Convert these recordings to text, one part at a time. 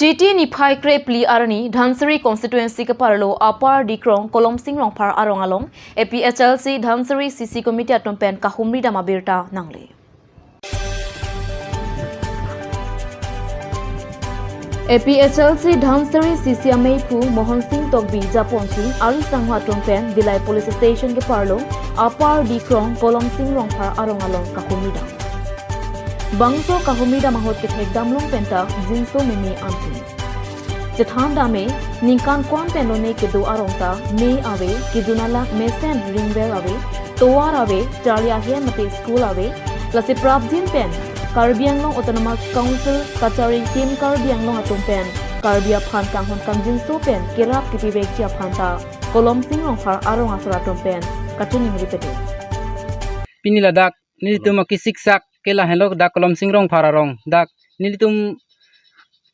Chiti ni phai krepli arani Dhansiri Constituency ke parlo apar dikrong Kolomsing Rongphar arong along APHLC Dhansiri CC Committee atompen kahumri dama birta nangle. APHLC Dhansiri CC Ameipu Mohan Singh Tokbi Japonsi Ari Sangha atompen Dilai Police Station ke parlo apar dikrong Kolomsing Rongphar arong along kahumri dama. Bangso kahumida mahot ke thek damlong penta jinso meme anti jethan dame ningkan kon penone ke do arongta me ave ke dunala mesen ringwell ave toar ave charya he mate school ave lase prabjin pen karbianglong autonomous council kachari team karbianglong atum pen karbia phan kanghon kam jinso pen kerap ke pibek chia phanta Kolomsing Rongphar arong asra atum pen katuning ripete piniladak nilitum ki siksak kela hello dak Kolomsing Rongphar arong dak nilitum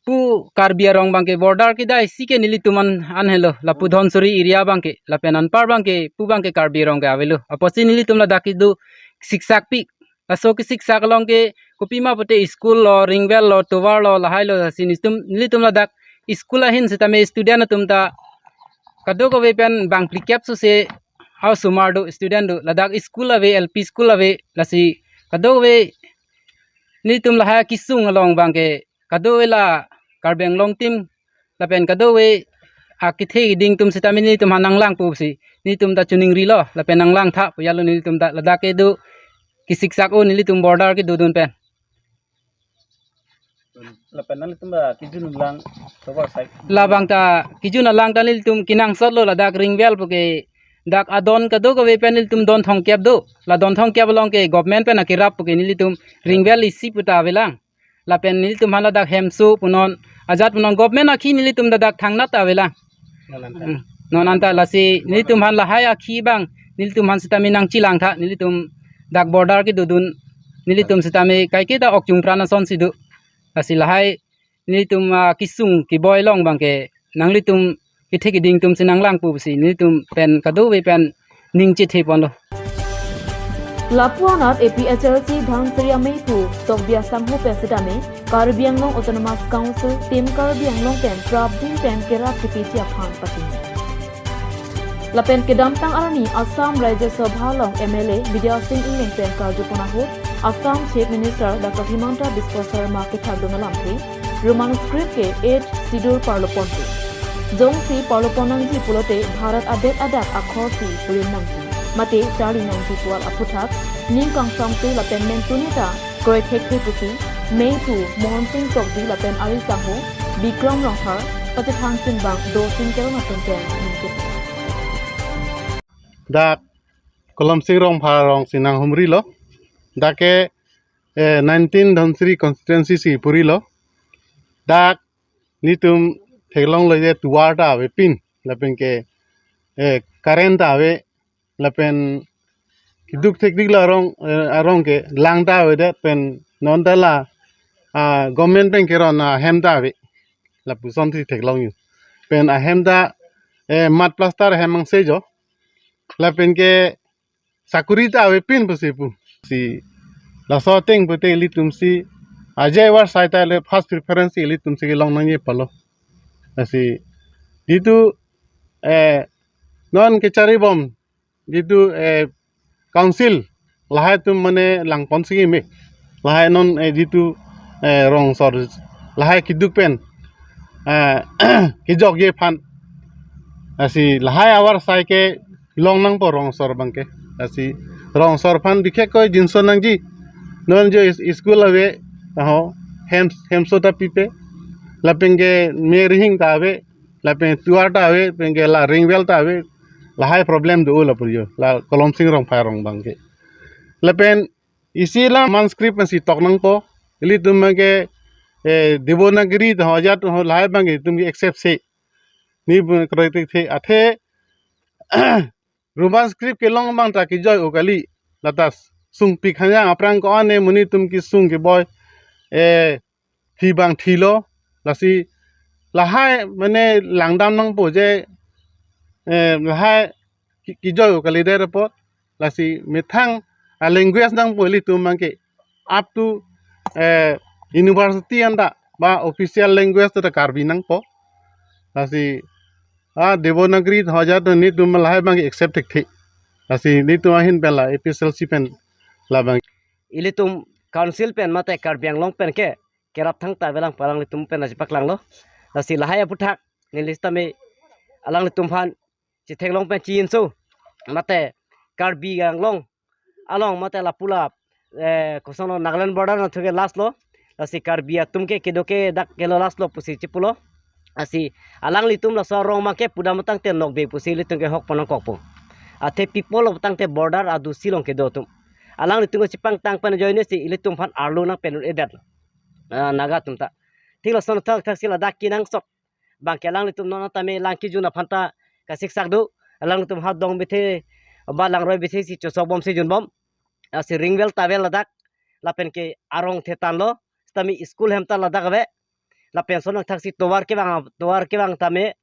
pu karbia rong bangke border ki dai sike nilituman an hello lapu Dhansiri area bangke lapenan par bangke pu bangke karbia rong ke avelu aposi nilitum la dak idu siksak pi aso ki siksak long ke kopima pote school lo ringwell lo tower lo lahai lo sinistum nilitum la dak school ahin sitame student tum ta kado ko pen bang plikap su se how sumardo student do ladak school ave LP school ave lasi kado we nilitum la ha kisung along bangke kado we la karbeng long tim lapen kado we akithe ding tum sitami nilitum hanang lang pu si nilitum ta chuning ri lo lapen nang lang tha puyalo nilitum ta ladak ke du kisiksak o nilitum border ke dudun pen lapen nilitum ba kijun lang cover side labang ta kijun lang ta nilitum kinang sot lo ladak ringwell puke dak adon kado ko pen nilitum don thong kep do la don thong kep long ke government pen akirap puke nilitum ringwell isi puta velang lapen nilitum hala dak hemsu punon ajat punon government akhi nilitum dak thangna ta velang non anta lasi nilitum han la haya khi bang nilitum han sitami nang chilang tha nilitum dak border ki dudun nilitum sitami kaike da okjung prana son sidu lasi lahai nilitum kisung ki boy long bangke nanglitum ki ding tum sinang lang pu si nilitum pen kadu we pen ning chi the pon lo Lapuanat APHLC Dhansiri Ameipu Tokbia Samhu Pesidame Karbianglong Autonomous Council Team Karbianglong pen Prabdin pen kerap kipichi aphan patin Lapen kedam tang arani Assam Rajya Sabha long MLA Vidya Singh Ingeng pen karjupona hut Assam Chief Minister Dr. Himanta Biswa Sarma ke thagdongalamke Roman script ke 8 Sidul Parloponte Jongsi Parloponangji pulote Bharat adat akhorsi pulinangji mate chari nangji pual aputhak ningkang samte lapen mentunita Great Hekri pusi Meitu Mohan Singh Tokbi lapen Ari Sangho Bikram Rongphar patithang sinbang do singkero natunten ningkit dak Kolomsing Rongphar rong sinang humri lo dake 19 Dhansiri Constituency si puri lo dak nitum theglong lo je tuarta ave pin lapen ke current ave lapen kiduk teknik la arong ke langta ave de pen non dala government pen keron hemda ave lapu sonti theglong yu pen hemda mat plaster hemang sejo lapen ke sakurita ave pin pusipu si la soteng pute litum si ajay war saita le first preference litum si long nang ye palo asi itu non ke cari bom itu council lahai tum mane lang ponsi me lahai non itu rong sor lahai kiduk pen kijok ye phan asi lahai awar sai ke long nang po rong sor bangke asi rong sor phan dikhe ko jinso nang ji non jo school ave ho hemso ta pipe lapenge me ring ta ave lapen tuar ta ave penge la ringwell ta ave lahai problem do la purjo la Kolomsing Rongphar rong bangke lapen isi la man script si tok nang po ili tum ke devanagiri ta hajat ho lahai bangke tum accept se ni kroitik the athe roman script ke long bang ta ki joy okali latas sung pi khanya aprang ko ane muni tum ki sung ke boy thi bang thilo lasi lahai mane langdam nang po je lahai ki joy okali der report lasi methang language nang po li tum mangke up to university anda ba official language ta karbi nang po asi devanagari hoja to ni tum lahai bang accept thi asi ni tum ahin bela APHLC pen labang ilitum council pen mate karbiang long pen ke kerap thang ta belang palang litum pen ajipak lang lo asi lahaya puthak ni lista me alang litum phan chi thek long pen chin so mate karbiang long along mate la pula kosono Nagaland border na thuke last lo asi karbia tumke kedoke dak kelo last lo pusi chipulo asi alang litum la so rong make puda matang te nok be pusi litum ke hok ponong kokpo ate people of tang te border adu silong ke do tum alang litum chipang tang pan joine si ilitum phan arlu nang penul edat naga tum ta thila son thak thak sila dak kinang sok bang kelang litum nona tame langki juna phanta ka siksak do alang litum hat dong bethe ba lang roi bethe si chosok bom si jun bom asi ringwel tabel ladak lapen ke arong thetan lo tami school hem ta ladak be lapen sonok thak si towar ke bang tame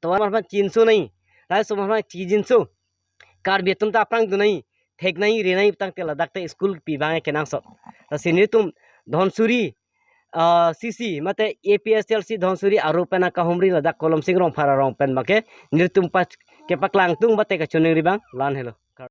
towar man chinsu nahi lai so man chijinsu kar betum ta prang du nahi thek nahi re nahi tang te ladak te school pi bang ke nang so sini tum Dhansiri CC mate APHLC Dhansiri aropena kahumri ladak Kolomsing Rongphar arong pen make nirtum pas ke paklang tung mate ka chuning ribang lan hello